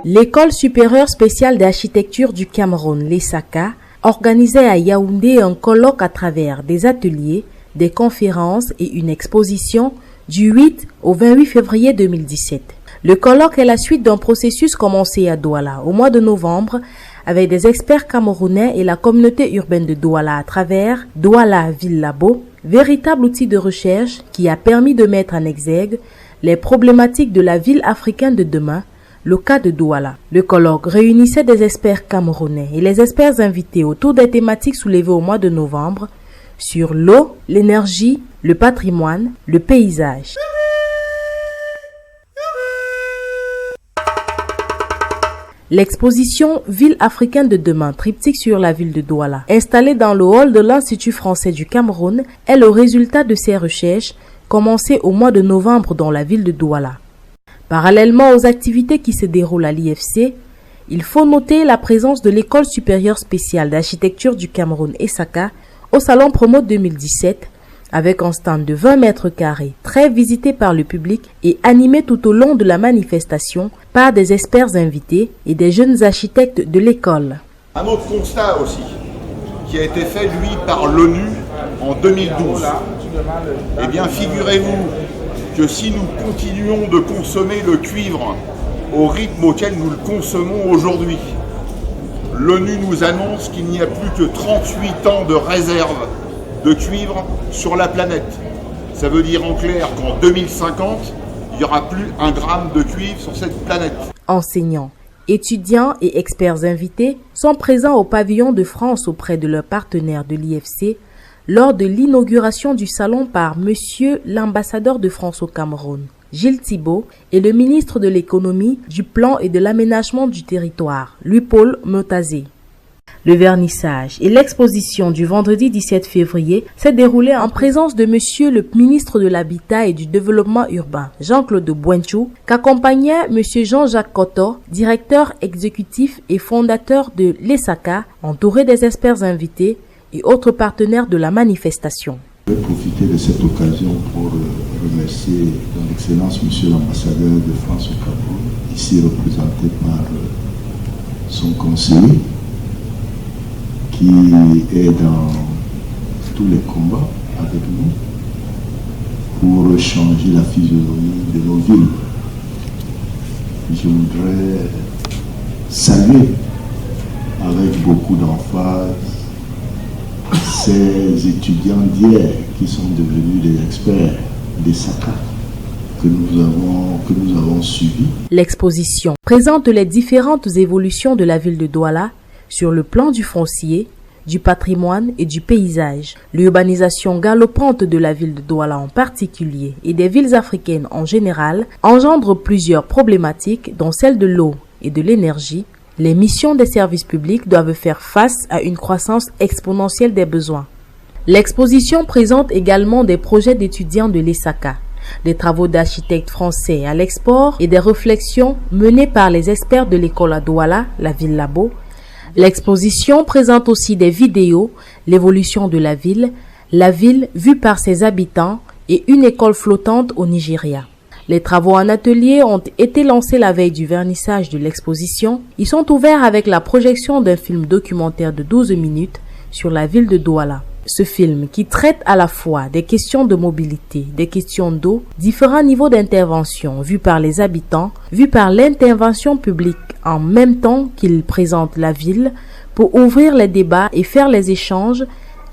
L'école supérieure spéciale d'architecture du Cameroun, l'ESACA, organisait à Yaoundé un colloque à travers des ateliers, des conférences et une exposition du 8 au 28 février 2017. Le colloque est la suite d'un processus commencé à Douala au mois de novembre avec des experts camerounais et la communauté urbaine de Douala à travers Douala Ville Labo, véritable outil de recherche qui a permis de mettre en exergue les problématiques de la ville africaine de demain, le cas de Douala. Le colloque réunissait des experts camerounais et les experts invités autour des thématiques soulevées au mois de novembre sur l'eau, l'énergie, le patrimoine, le paysage. L'exposition Ville africaine de demain, triptyque sur la ville de Douala, installée dans le hall de l'Institut français du Cameroun, est le résultat de ces recherches commencées au mois de novembre dans la ville de Douala. Parallèlement aux activités qui se déroulent à l'IFC, il faut noter la présence de l'École supérieure spéciale d'architecture du Cameroun ESACA au Salon Promo 2017 avec un stand de 20 mètres carrés très visité par le public et animé tout au long de la manifestation par des experts invités et des jeunes architectes de l'école. Un autre constat aussi qui a été fait lui par l'ONU en 2012. Eh bien figurez-vous que si nous continuons de consommer le cuivre au rythme auquel nous le consommons aujourd'hui, l'ONU nous annonce qu'il n'y a plus que 38 ans de réserve de cuivre sur la planète. Ça veut dire en clair qu'en 2050, il n'y aura plus un gramme de cuivre sur cette planète. Enseignants, étudiants et experts invités sont présents au pavillon de France auprès de leurs partenaires de l'IFC lors de l'inauguration du salon par Monsieur l'ambassadeur de France au Cameroun, Gilles Thibault, et le ministre de l'économie, du plan et de l'aménagement du territoire, Louis-Paul Motazé. Le vernissage et l'exposition du vendredi 17 février s'est déroulé en présence de Monsieur le ministre de l'Habitat et du Développement urbain, Jean-Claude Bouenchou, qu'accompagnait Monsieur Jean-Jacques Koto, directeur exécutif et fondateur de l'ESACA, entouré des experts invités et autres partenaires de la manifestation. Je vais profiter de cette occasion pour remercier son Excellence Monsieur l'ambassadeur de France au Cameroun, ici représenté par son conseiller, qui est dans tous les combats avec nous pour changer la physionomie de nos villes. Je voudrais saluer avec beaucoup d'emphase ces étudiants d'hier qui sont devenus des experts des SACA que nous avons suivis. L'exposition présente les différentes évolutions de la ville de Douala sur le plan du foncier, du patrimoine et du paysage. L'urbanisation galopante de la ville de Douala en particulier et des villes africaines en général engendre plusieurs problématiques dont celle de l'eau et de l'énergie. Les missions des services publics doivent faire face à une croissance exponentielle des besoins. L'exposition présente également des projets d'étudiants de l'ESACA, des travaux d'architectes français à l'export et des réflexions menées par les experts de l'école à Douala, la ville Labo. L'exposition présente aussi des vidéos, l'évolution de la ville vue par ses habitants et une école flottante au Nigeria. Les travaux en atelier ont été lancés la veille du vernissage de l'exposition. Ils sont ouverts avec la projection d'un film documentaire de 12 minutes sur la ville de Douala. Ce film, qui traite à la fois des questions de mobilité, des questions d'eau, différents niveaux d'intervention vus par les habitants, vus par l'intervention publique en même temps qu'il présente la ville pour ouvrir les débats et faire les échanges,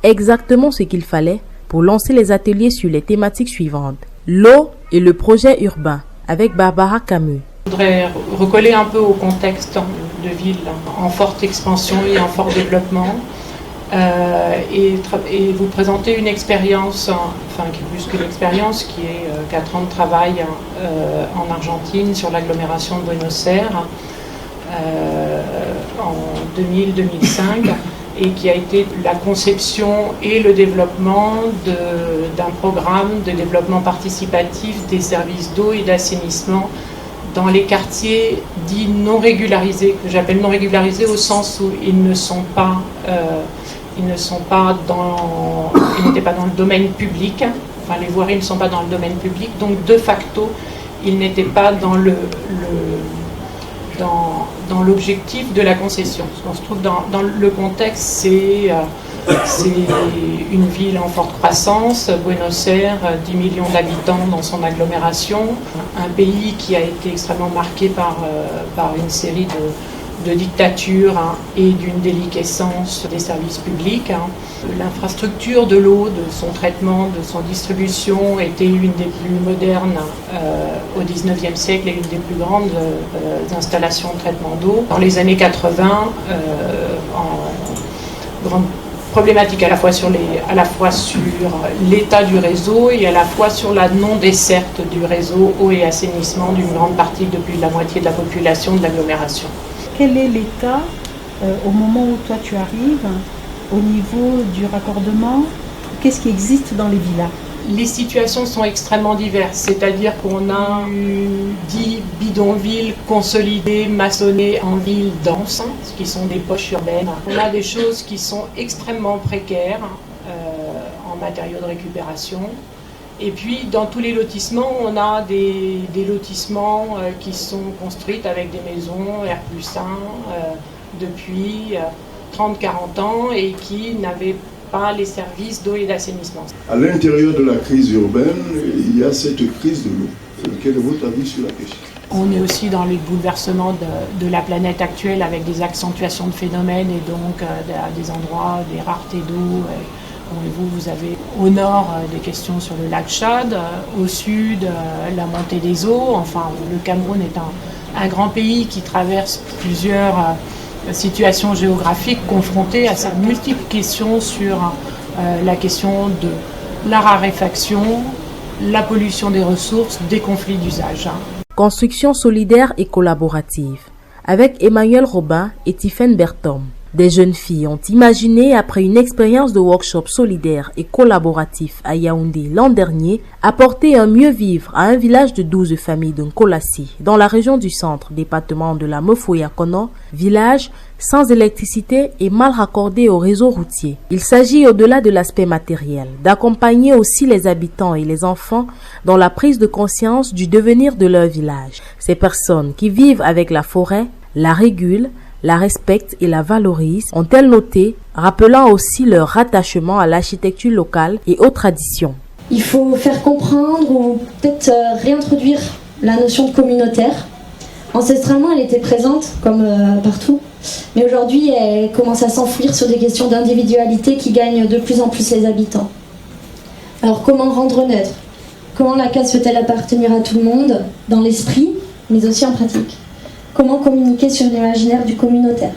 exactement ce qu'il fallait pour lancer les ateliers sur les thématiques suivantes. L'eau et le projet urbain avec Barbara Camus. Je voudrais recoller un peu au contexte de ville en forte expansion et en fort développement et vous présenter une expérience, enfin qui est plus qu'une expérience, qui est 4 ans de travail en Argentine sur l'agglomération de Buenos Aires en 2000-2005 et qui a été la conception et le développement d'un programme de développement participatif des services d'eau et d'assainissement dans les quartiers dits non régularisés, que j'appelle non régularisés au sens où ils n'étaient pas dans le domaine public, enfin les voiries ne sont pas dans le domaine public, donc de facto ils n'étaient pas dans l'objectif de la concession. On se trouve dans le contexte, c'est une ville en forte croissance, Buenos Aires, 10 millions d'habitants dans son agglomération, un pays qui a été extrêmement marqué par une série de dictatures et d'une déliquescence des services publics. L'infrastructure de l'eau, de son traitement, de son distribution était une des plus modernes au XIXe siècle et une des plus grandes installations de traitement d'eau. Dans les années 80, en grande problématique à la fois sur l'état du réseau et à la fois sur la non-desserte du réseau eau et assainissement d'une grande partie de plus de la moitié de la population de l'agglomération. Quel est l'état au moment où toi tu arrives au niveau du raccordement? Qu'est-ce qui existe dans les villas? Les situations sont extrêmement diverses, c'est-à-dire qu'on a 10 bidonvilles consolidées, maçonnées en villes denses, ce qui sont des poches urbaines. On a des choses qui sont extrêmement précaires en matériaux de récupération. Et puis, dans tous les lotissements, on a des lotissements qui sont construits avec des maisons R+1 depuis 30-40 ans et qui n'avaient pas les services d'eau et d'assainissement. À l'intérieur de la crise urbaine, il y a cette crise de l'eau. Quel est votre avis sur la question? On est aussi dans les bouleversements de la planète actuelle avec des accentuations de phénomènes et donc à des endroits, des raretés d'eau. Vous avez au nord des questions sur le lac Tchad, au sud la montée des eaux. Enfin, le Cameroun est un grand pays qui traverse plusieurs situations géographiques confrontées à ces multiples questions sur la question de la raréfaction, la pollution des ressources, des conflits d'usage. Construction solidaire et collaborative avec Emmanuel Robin et Tiffaine Bertom. Des jeunes filles ont imaginé, après une expérience de workshop solidaire et collaboratif à Yaoundé l'an dernier, apporter un mieux vivre à un village de 12 familles de Nkolassi, dans la région du centre, département de la Mefouya-Kono, village sans électricité et mal raccordé au réseau routier. Il s'agit, au-delà de l'aspect matériel, d'accompagner aussi les habitants et les enfants dans la prise de conscience du devenir de leur village. Ces personnes qui vivent avec la forêt, la régulent, la respectent et la valorisent, ont-elles noté, rappelant aussi leur rattachement à l'architecture locale et aux traditions. Il faut faire comprendre ou peut-être réintroduire la notion de communautaire. Ancestralement, elle était présente, comme partout, mais aujourd'hui, elle commence à s'enfouir sur des questions d'individualité qui gagnent de plus en plus les habitants. Alors, comment rendre neutre? Comment la case peut-elle appartenir à tout le monde, dans l'esprit, mais aussi en pratique? Comment communiquer sur l'imaginaire du communautaire?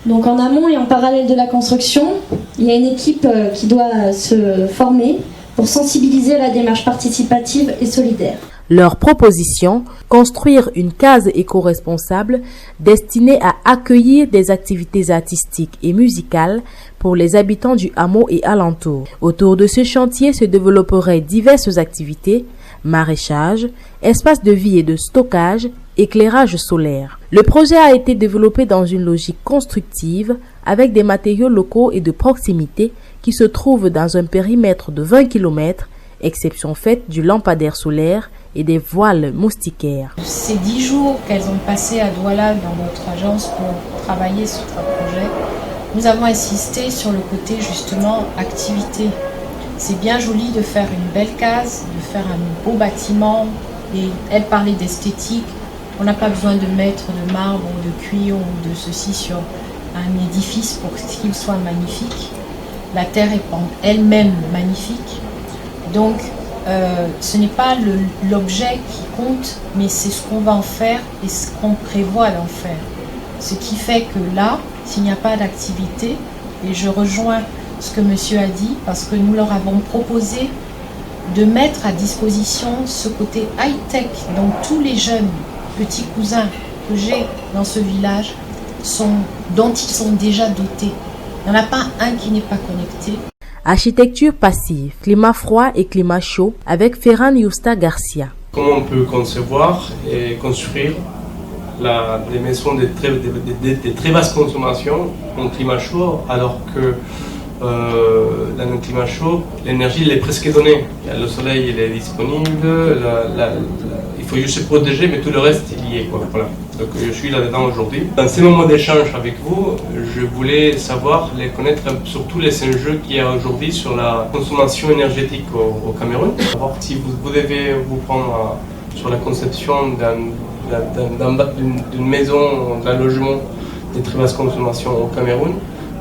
Donc en amont et en parallèle de la construction, il y a une équipe qui doit se former pour sensibiliser à la démarche participative et solidaire. Leur proposition, construire une case éco-responsable destinée à accueillir des activités artistiques et musicales pour les habitants du hameau et alentours. Autour de ce chantier se développeraient diverses activités, maraîchage, espace de vie et de stockage, éclairage solaire. Le projet a été développé dans une logique constructive avec des matériaux locaux et de proximité qui se trouvent dans un périmètre de 20 km, exception faite du lampadaire solaire et des voiles moustiquaires. Ces 10 jours qu'elles ont passé à Douala dans notre agence pour travailler sur ce projet, nous avons insisté sur le côté justement activité. C'est bien joli de faire une belle case, de faire un beau bâtiment, et elle parlait d'esthétique. On n'a pas besoin de mettre de marbre ou de cuir ou de ceci sur un édifice pour qu'il soit magnifique. La terre est elle-même magnifique. Donc, ce n'est pas l'objet qui compte, mais c'est ce qu'on va en faire et ce qu'on prévoit d'en faire. Ce qui fait que là, s'il n'y a pas d'activité, et je rejoins ce que monsieur a dit, parce que nous leur avons proposé de mettre à disposition ce côté high-tech, donc tous les jeunes petits cousins que j'ai dans ce village dont ils sont déjà dotés. Il n'y en a pas un qui n'est pas connecté. Architecture passive, climat froid et climat chaud avec Ferran Yusta Garcia. Comment on peut concevoir et construire des maisons de très basse consommation en climat chaud alors que dans un climat chaud, l'énergie est presque donnée. Le soleil il est disponible, il faut juste se protéger, mais tout le reste il y est. Voilà. Donc je suis là-dedans aujourd'hui. Dans ces moments d'échange avec vous, je voulais connaître surtout les enjeux qu'il y a aujourd'hui sur la consommation énergétique au Cameroun. Savoir si vous devez vous prendre sur la conception d'une maison, d'un logement de très basse consommation au Cameroun,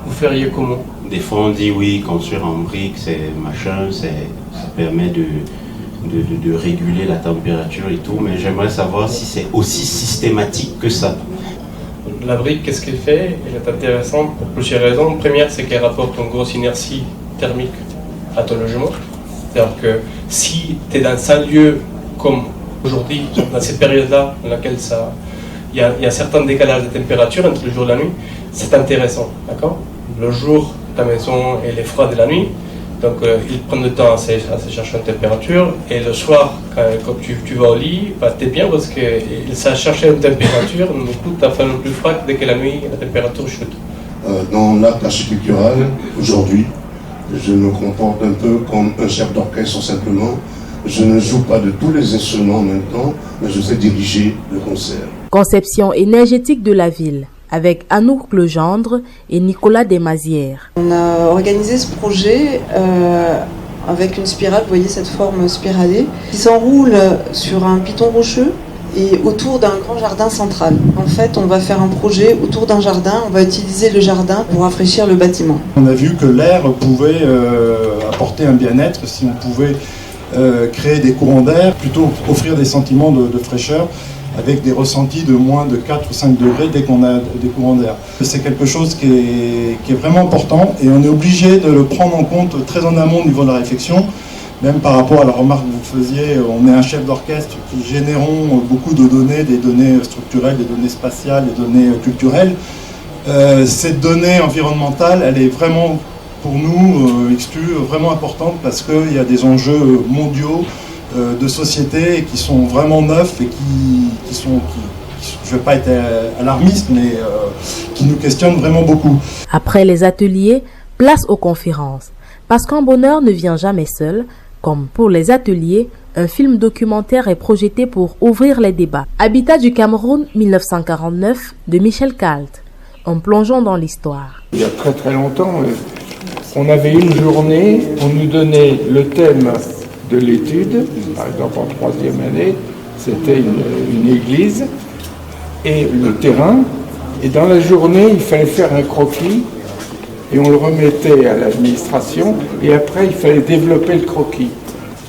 vous feriez comment? Des fois on dit oui, construire en briques, ça permet de réguler la température et tout, mais j'aimerais savoir si c'est aussi systématique que ça. La brique, qu'est-ce qu'elle fait? Elle est intéressante pour plusieurs raisons. Première, c'est qu'elle rapporte une grosse inertie thermique à ton logement. C'est-à-dire que si tu es dans un lieu comme aujourd'hui, dans cette période-là, dans laquelle il y a un certain décalage de température entre le jour et la nuit, c'est intéressant, d'accord? Le jour, ta maison elle est froide la nuit, donc ils prennent le temps à se chercher une température, et le soir, quand tu vas au lit, t'es bien parce qu'ils savent chercher une température, du coup tu as fait le plus froid dès que la nuit, la température chute. Dans l'acte architectural, aujourd'hui, je me comporte un peu comme un chef d'orchestre simplement. Je ne joue pas de tous les instruments en même temps, mais je sais diriger le concert. Conception énergétique de la ville avec Anouk Legendre et Nicolas Desmazières. On a organisé ce projet avec une spirale, vous voyez cette forme spiralée, qui s'enroule sur un piton rocheux et autour d'un grand jardin central. En fait, on va faire un projet autour d'un jardin, on va utiliser le jardin pour rafraîchir le bâtiment. On a vu que l'air pouvait apporter un bien-être si on pouvait créer des courants d'air, plutôt offrir des sentiments de fraîcheur, avec des ressentis de moins de 4 ou 5 degrés dès qu'on a des courants d'air. C'est quelque chose qui est vraiment important et on est obligé de le prendre en compte très en amont au niveau de la réflexion, même par rapport à la remarque que vous faisiez, on est un chef d'orchestre qui générons beaucoup de données, des données structurelles, des données spatiales, des données culturelles. Cette donnée environnementale, elle est vraiment, pour nous, vraiment importante parce qu'il y a des enjeux mondiaux de société qui sont vraiment neufs et qui sont, je ne vais pas être alarmiste, mais qui nous questionnent vraiment beaucoup. Après les ateliers, place aux conférences. Parce qu'un bonheur ne vient jamais seul, comme pour les ateliers, un film documentaire est projeté pour ouvrir les débats. Habitat du Cameroun 1949 de Michel Calt, en plongeant dans l'histoire. Il y a très très longtemps, on avait une journée, on nous donnait le thème de l'étude, par exemple en 3e année, c'était une église et le terrain, et dans la journée il fallait faire un croquis et on le remettait à l'administration et après il fallait développer le croquis.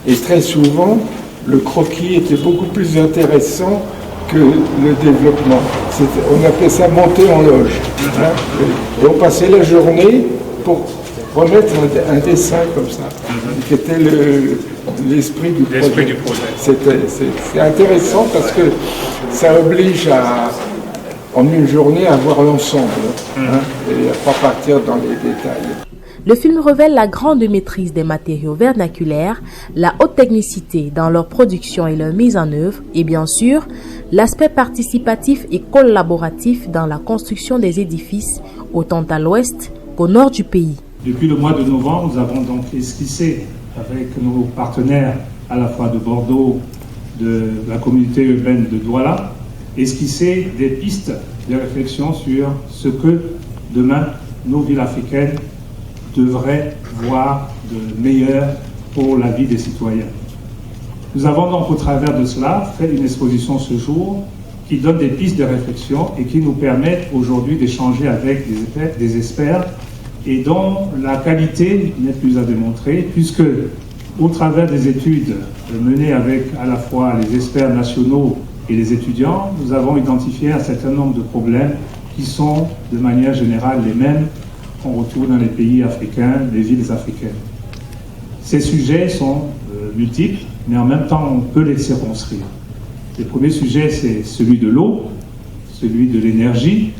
Et très souvent le croquis était beaucoup plus intéressant que le développement. On appelait ça monter en loge. Hein, et on passait la journée pour remettre un dessin comme ça, qui était l'esprit du projet. C'est intéressant parce que ça oblige en une journée à voir l'ensemble, hein, et à pas partir dans les détails. Le film révèle la grande maîtrise des matériaux vernaculaires, la haute technicité dans leur production et leur mise en œuvre, et bien sûr, l'aspect participatif et collaboratif dans la construction des édifices, autant à l'ouest qu'au nord du pays. Depuis le mois de novembre, nous avons donc esquissé avec nos partenaires à la fois de Bordeaux, de la communauté urbaine de Douala, esquisser des pistes de réflexion sur ce que demain nos villes africaines devraient voir de meilleur pour la vie des citoyens. Nous avons donc au travers de cela fait une exposition ce jour qui donne des pistes de réflexion et qui nous permettent aujourd'hui d'échanger avec des experts et dont la qualité n'est plus à démontrer puisque au travers des études menées avec à la fois les experts nationaux et les étudiants, nous avons identifié un certain nombre de problèmes qui sont de manière générale les mêmes qu'on retrouve dans les pays africains, les villes africaines. Ces sujets sont multiples, mais en même temps on peut les circonscrire. Le premier sujet, c'est celui de l'eau, celui de l'énergie,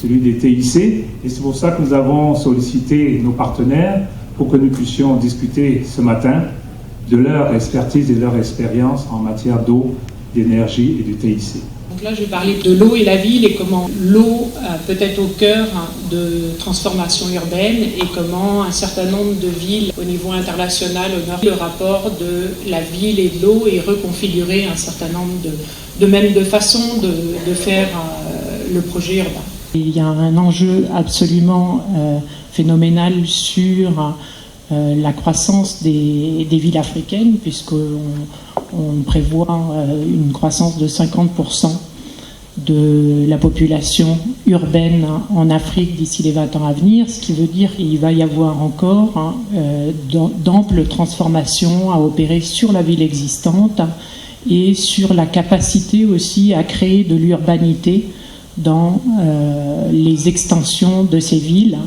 celui des TIC. Et c'est pour ça que nous avons sollicité nos partenaires pour que nous puissions discuter ce matin de leur expertise et de leur expérience en matière d'eau, d'énergie et du TIC. Donc là, je vais parler de l'eau et la ville et comment l'eau peut être au cœur de transformation urbaine et comment un certain nombre de villes au niveau international honorent le rapport de la ville et de l'eau et reconfigurer un certain nombre de façons de faire le projet urbain. Il y a un enjeu absolument phénoménal sur la croissance des villes africaines, puisqu'on prévoit une croissance de 50% de la population urbaine en Afrique d'ici les 20 ans à venir, ce qui veut dire qu'il va y avoir encore d'amples transformations à opérer sur la ville existante et sur la capacité aussi à créer de l'urbanité dans les extensions de ces villes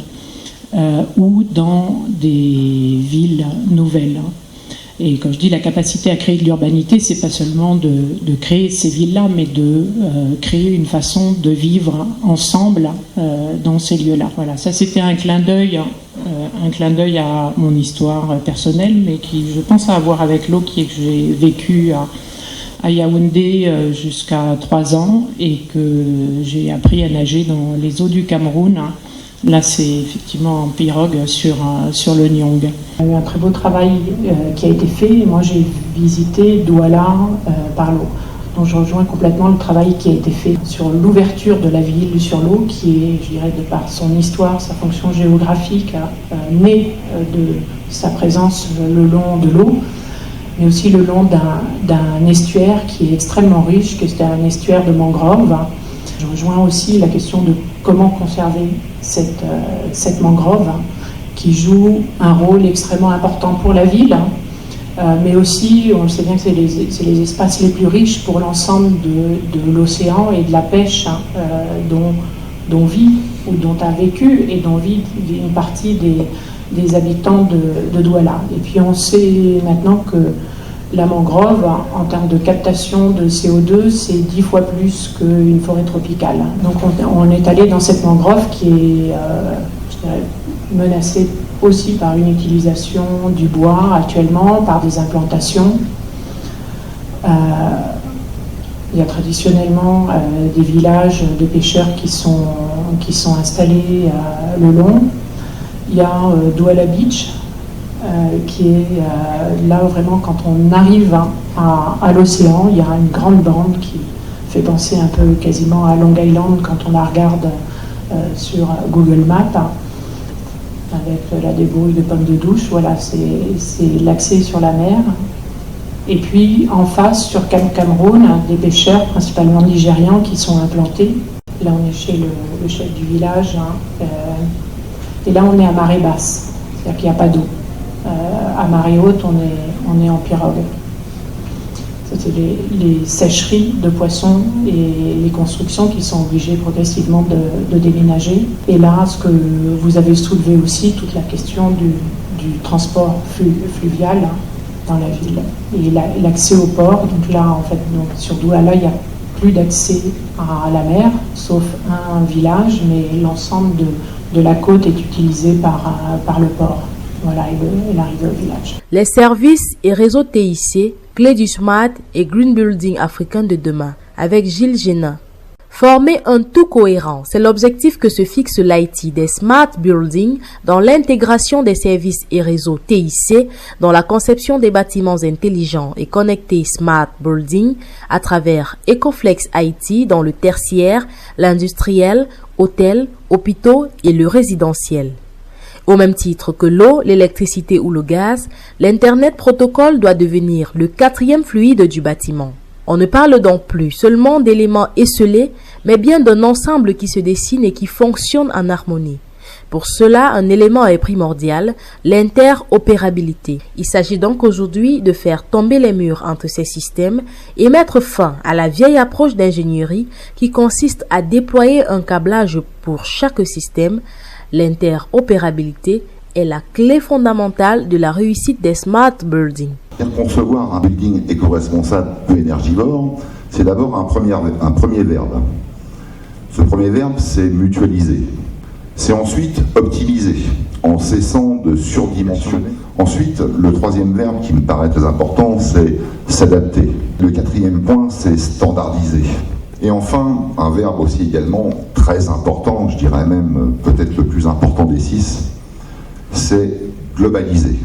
ou dans des villes nouvelles. Et quand je dis la capacité à créer de l'urbanité, c'est pas seulement de créer ces villes-là, mais de créer une façon de vivre ensemble dans ces lieux-là. Voilà, ça c'était un clin d'œil à mon histoire personnelle, mais qui, je pense, a à voir avec l'eau, qui est que j'ai vécu à Yaoundé jusqu'à 3 ans et que j'ai appris à nager dans les eaux du Cameroun. Là, c'est effectivement en pirogue sur le Nyong. Il y a eu un très beau travail qui a été fait. Moi, j'ai visité Douala par l'eau. Donc, je rejoins complètement le travail qui a été fait sur l'ouverture de la ville sur l'eau, qui est, je dirais, de par son histoire, sa fonction géographique, née de sa présence le long de l'eau, mais aussi le long d'un estuaire qui est extrêmement riche, que c'est un estuaire de mangrove. Je rejoins aussi la question de comment conserver cette mangrove qui joue un rôle extrêmement important pour la ville, mais aussi, on le sait bien que c'est les espaces les plus riches pour l'ensemble de l'océan et de la pêche dont vit ou dont a vécu et dont vit une partie des habitants de Douala. Et puis on sait maintenant que la mangrove, en termes de captation de CO2, c'est 10 fois plus qu'une forêt tropicale. Donc on est allé dans cette mangrove qui est menacée aussi par une utilisation du bois actuellement, par des implantations. Il y a traditionnellement des villages de pêcheurs qui sont installés le long. Il y a Douala Beach, qui est là vraiment quand on arrive à l'océan, il y a une grande bande qui fait penser un peu quasiment à Long Island quand on la regarde sur Google Maps, avec la débrouille de pommes de douche. Voilà, c'est l'accès sur la mer. Et puis en face, sur Cap Cameroun, des pêcheurs principalement nigérians qui sont implantés. Là on est chez le chef du village, et là on est à marée basse, c'est-à-dire qu'il n'y a pas d'eau. À marée haute, on est en pirogue. C'est les sécheries de poissons et les constructions qui sont obligées progressivement de déménager. Et là, ce que vous avez soulevé aussi, toute la question du transport fluvial dans la ville et l'accès au port. Donc là, en fait, sur Douala, il n'y a plus d'accès à la mer, sauf un village, mais l'ensemble de la côte est utilisé par le port. Voilà, et l'arrivée au village. Les services et réseaux TIC, clés du Smart et Green Building africain de demain, avec Gilles Génin. Former un tout cohérent, c'est l'objectif que se fixe l'IT des Smart Building dans l'intégration des services et réseaux TIC, dans la conception des bâtiments intelligents et connectés Smart Building à travers Ecoflex IT dans le tertiaire, l'industriel, hôtels, hôpitaux et le résidentiel. Au même titre que l'eau, l'électricité ou le gaz, l'Internet protocole doit devenir le 4e fluide du bâtiment. On ne parle donc plus seulement d'éléments esselés, mais bien d'un ensemble qui se dessine et qui fonctionne en harmonie. Pour cela, un élément est primordial, l'interopérabilité. Il s'agit donc aujourd'hui de faire tomber les murs entre ces systèmes et mettre fin à la vieille approche d'ingénierie qui consiste à déployer un câblage pour chaque système. L'interopérabilité est la clé fondamentale de la réussite des smart buildings. Concevoir un building éco-responsable peu énergivore, c'est d'abord un premier verbe. Ce premier verbe, c'est mutualiser. C'est ensuite optimiser, en cessant de surdimensionner. Ensuite, le troisième verbe qui me paraît très important, c'est s'adapter. Le quatrième point, c'est standardiser. Et enfin, un verbe aussi également très important, je dirais même peut-être le plus important des 6, c'est globaliser.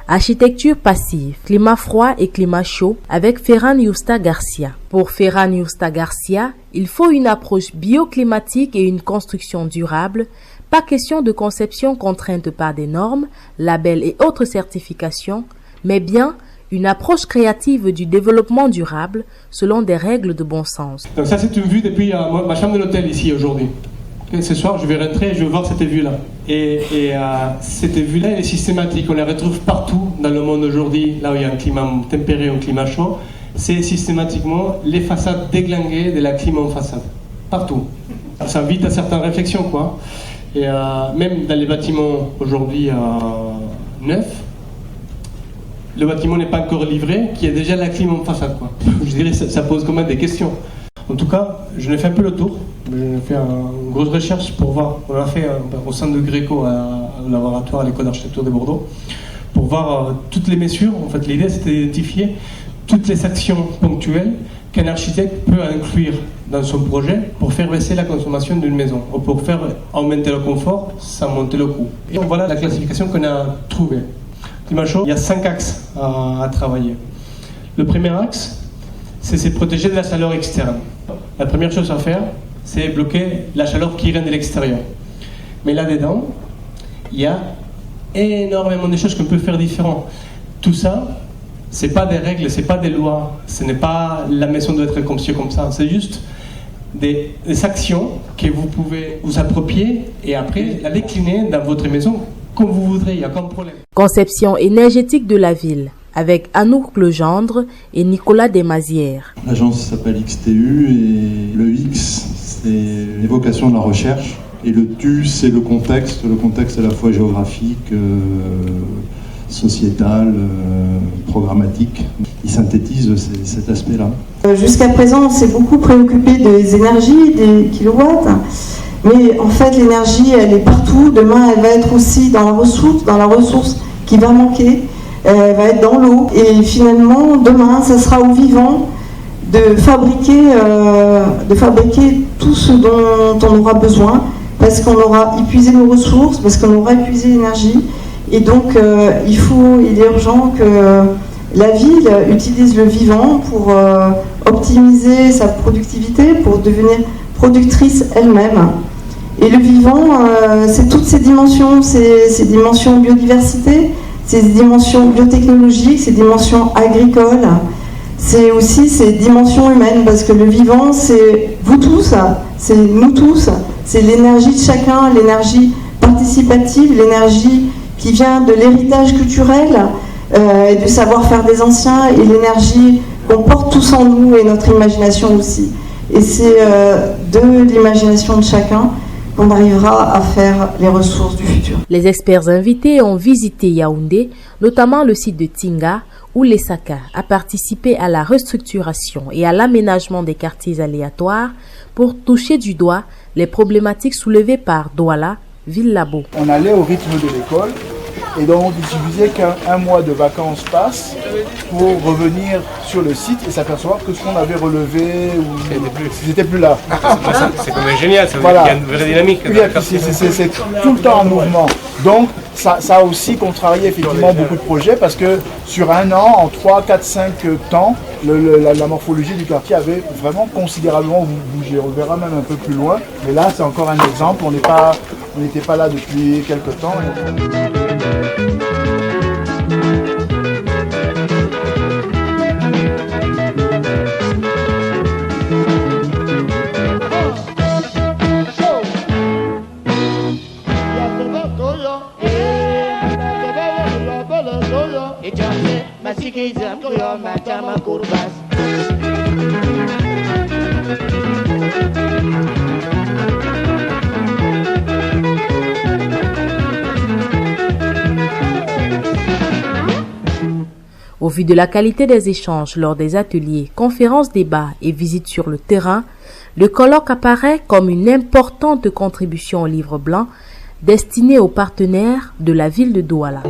Architecture passive, climat froid et climat chaud avec Ferran Yusta Garcia. Pour Ferran Yusta Garcia, il faut une approche bioclimatique et une construction durable. Pas question de conception contrainte par des normes, labels et autres certifications, mais bien une approche créative du développement durable selon des règles de bon sens. Donc ça c'est une vue depuis ma chambre de l'hôtel ici aujourd'hui. Ce soir je vais rentrer et je vais voir cette vue-là. Et cette vue-là elle est systématique, on la retrouve partout dans le monde aujourd'hui, là où il y a un climat tempéré, un climat chaud. C'est systématiquement les façades déglinguées de la clim en façade. Partout. Ça invite à certaines réflexions quoi. Et même dans les bâtiments aujourd'hui neufs, le bâtiment n'est pas encore livré, qu'il y a déjà la clim en façade quoi. Je dirais que ça pose quand même des questions. En tout cas, je l'ai fait un peu le tour. J'ai fait une grosse recherche pour voir. On l'a fait au sein de Gréco, au laboratoire à l'école d'architecture de Bordeaux, pour voir toutes les mesures. En fait, l'idée c'était d'identifier toutes les actions ponctuelles qu'un architecte peut inclure dans son projet pour faire baisser la consommation d'une maison, ou pour faire augmenter le confort sans monter le coût. Et voilà la classification qu'on a trouvée. Climat chaud, il y a 5 axes à travailler. Le premier axe, c'est se protéger de la chaleur externe. La première chose à faire, c'est bloquer la chaleur qui vient de l'extérieur. Mais là-dedans, il y a énormément de choses qu'on peut faire différentes. Tout ça, c'est pas des règles, c'est pas des lois, ce n'est pas la maison doit être comme ci, comme ça, c'est juste des actions que vous pouvez vous approprier et après la décliner dans votre maison comme vous voudrez, il n'y a aucun problème. Conception énergétique de la ville avec Anouk Legendre et Nicolas Desmazières. L'agence s'appelle XTU et le X, c'est l'évocation de la recherche. Et le TU, c'est le contexte à la fois géographique, sociétal, programmatique. Il synthétise cet aspect-là. Jusqu'à présent, on s'est beaucoup préoccupé des énergies, des kilowatts. Mais en fait, l'énergie, elle est partout. Demain, elle va être aussi dans la ressource qui va manquer. Elle va être dans l'eau. Et finalement, demain, ça sera aux vivants de fabriquer tout ce dont on aura besoin, parce qu'on aura épuisé nos ressources, parce qu'on aura épuisé l'énergie. Et donc, il est urgent que la ville utilise le vivant pour optimiser sa productivité, pour devenir productrice elle-même. Et le vivant, c'est toutes ces dimensions, ces dimensions biodiversité, ces dimensions biotechnologiques, ces dimensions agricoles, c'est aussi ces dimensions humaines, parce que le vivant, c'est vous tous, c'est nous tous, c'est l'énergie de chacun, l'énergie participative, l'énergie qui vient de l'héritage culturel et du savoir-faire des anciens, et l'énergie qu'on porte tous en nous et notre imagination aussi. Et c'est de l'imagination de chacun qu'on arrivera à faire les ressources du futur. Les experts invités ont visité Yaoundé, notamment le site de Tinga, où l'ESACA a participé à la restructuration et à l'aménagement des quartiers aléatoires pour toucher du doigt les problématiques soulevées par Douala, ville labo. On allait au rythme de l'école et donc il suffisait qu'un mois de vacances passe pour revenir sur le site et s'apercevoir que ce qu'on avait relevé n'était plus là. C'est quand même génial, ça veut voilà. dire qu'il y a une vraie dynamique. C'est tout le temps en mouvement. Donc ça a aussi contrarié effectivement beaucoup de projets, parce que sur un an, en 3, 4, 5 temps, la morphologie du quartier avait vraiment considérablement bougé. On le verra même un peu plus loin, mais là c'est encore un exemple, on n'était pas là depuis quelques temps. Au Au vu de la qualité des échanges lors des ateliers, conférences, débats et visites sur le terrain, le colloque apparaît comme une importante contribution au livre blanc destiné aux partenaires de la ville de Douala.